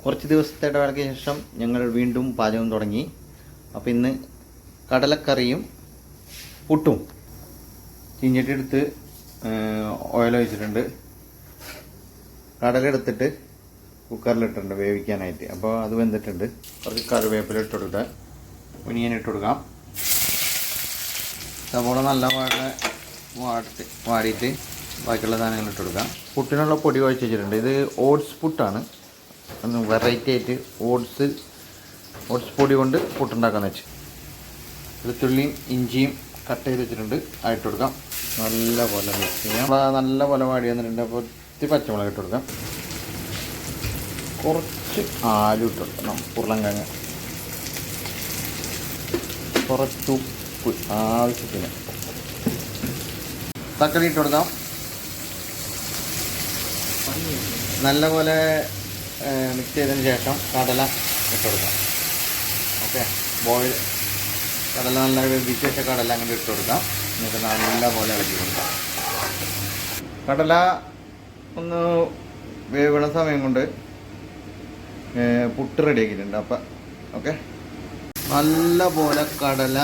കുറച്ച് ദിവസത്തെ ഇടവേളയ്ക്ക് ശേഷം ഞങ്ങൾ വീണ്ടും പാചകം തുടങ്ങി. അപ്പോൾ ഇന്ന് കടലക്കറിയും പുട്ടും. ചീഞ്ഞിട്ട് എടുത്ത് ഓയിൽ ഒഴിച്ചിട്ടുണ്ട്. കടല എടുത്തിട്ട് കുക്കറിലിട്ടിട്ടുണ്ട് വേവിക്കാനായിട്ട്. അപ്പോൾ അത് വെന്തിട്ടുണ്ട്. കുറച്ച് കറിവേപ്പില ഇട്ട് കൊടുക്കുക, ഒനിയൻ ഇട്ട് കൊടുക്കാം. സവോള നല്ല വാടിയിട്ട് ബാക്കിയുള്ള സാധനങ്ങൾ ഇട്ട് കൊടുക്കാം. പുട്ടിനുള്ള പൊടി കുഴച്ച് വെച്ചിട്ടുണ്ട്. ഇത് ഓട്സ് പുട്ടാണ്. ഒന്ന് വെറൈറ്റി ആയിട്ട് ഓട്സ് പൊടി കൊണ്ട് പുട്ടുണ്ടാക്കാന്ന് വെച്ച്. വെളുത്തുള്ളിയും ഇഞ്ചിയും കട്ട് ചെയ്ത് വെച്ചിട്ടുണ്ട്, ആയിട്ട് കൊടുക്കാം. നല്ല പോലെ മിക്സ് ചെയ്യാം. നല്ല പോലെ വാടി വന്നിട്ടുണ്ട്. അപ്പോൾ ഇത്തിരി പച്ചമുളക് ഇട്ട് കൊടുക്കാം. കുറച്ച് ആലു ഇട്ട് കൊടുക്കണം, ഉരുളൻകിഴങ്ങ്, കുറച്ച് ഉപ്പ് ആവശ്യത്തിന്, തക്കാളി ഇട്ട് കൊടുക്കാം. നല്ലപോലെ മിക്സ് ചെയ്തതിന് ശേഷം കടല ഇട്ട് കൊടുക്കാം. ഓക്കെ, ബോയിൽ കടല നല്ല വേവിച്ച ശേഷം കടല അങ്ങനെ ഇട്ട് കൊടുക്കാം. എന്നിട്ട് നല്ലപോലെ ഇളക്കി കൊടുക്കാം. കടല ഒന്ന് വേവണ സമയം കൊണ്ട് പുട്ട് റെഡിയാക്കിയിട്ടുണ്ട്. അപ്പം ഓക്കെ, നല്ല പോലെ കടല,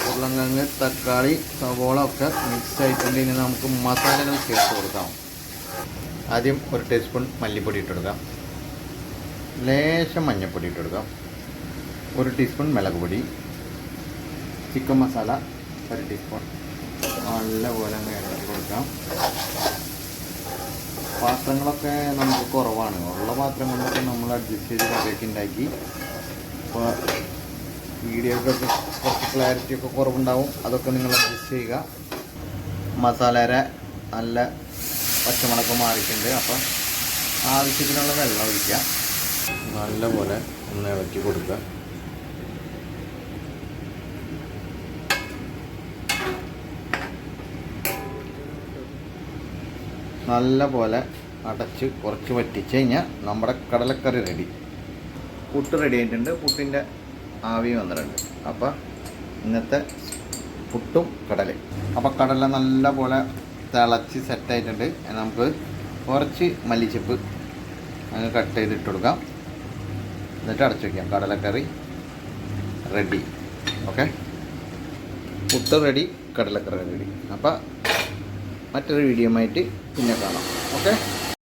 ഉരുളൻകിഴങ്ങ്, തക്കാളി, സവോള ഒക്കെ മിക്സ് ആയിട്ടുണ്ട്. ഇനി നമുക്ക് മസാലകൾ ചേർത്ത് കൊടുക്കാം. ആദ്യം 1 ടീസ്പൂൺ മല്ലിപ്പൊടി ഇട്ട് കൊടുക്കാം. ലേശം മഞ്ഞൾപ്പൊടി ഇട്ട് കൊടുക്കാം. 1 ടീസ്പൂൺ മുളക് പൊടി. Chicken masala 1 teaspoon. നല്ലപോലെ അങ്ങ് ഇറക്കി കൊടുക്കാം. പാത്രങ്ങളൊക്കെ നമുക്ക് കുറവാണ്. ഉള്ള പാത്രം കൊണ്ടൊക്കെ നമ്മൾ അഡ്ജസ്റ്റ് ചെയ്ത് കറിയൊക്കെ ഉണ്ടാക്കി. അപ്പോൾ വീഡിയോക്കൊക്കെ കുറച്ച് ക്ലാരിറ്റി ഒക്കെ കുറവുണ്ടാവും. അതൊക്കെ നിങ്ങൾ അഡ്ജസ്റ്റ് ചെയ്യുക. മസാലയുടെ നല്ല പച്ചമുളക് മാറിയിട്ടുണ്ട്. അപ്പം ആവശ്യത്തിനുള്ള വെള്ളം ഒഴിക്കുക. നല്ലപോലെ ഒന്ന് ഇളക്കി കൊടുക്കുക. നല്ല പോലെ അടച്ച് കുറച്ച് വറ്റിച്ച് കഴിഞ്ഞാൽ നമ്മുടെ കടലക്കറി റെഡി. പുട്ട് റെഡി ആയിട്ടുണ്ട്. പുട്ടിൻ്റെ ആവി വന്നിട്ടുണ്ട്. അപ്പോൾ ഇന്നത്തെ പുട്ടും കടലയും. അപ്പോൾ കടല നല്ല പോലെ തിളച്ച് സെറ്റായിട്ടുണ്ട്. നമുക്ക് കുറച്ച് മല്ലിച്ചപ്പ് അങ്ങ് കട്ട് ചെയ്തിട്ട് കൊടുക്കാം. എന്നിട്ട് അടച്ചു വയ്ക്കാം. കടലക്കറി റെഡി. ഓക്കെ, പുട്ട് റെഡി, കടലക്കറി റെഡി. അപ്പോൾ മറ്റൊരു വീഡിയോ ആയിട്ട് പിന്നെ കാണാം. ഓക്കെ.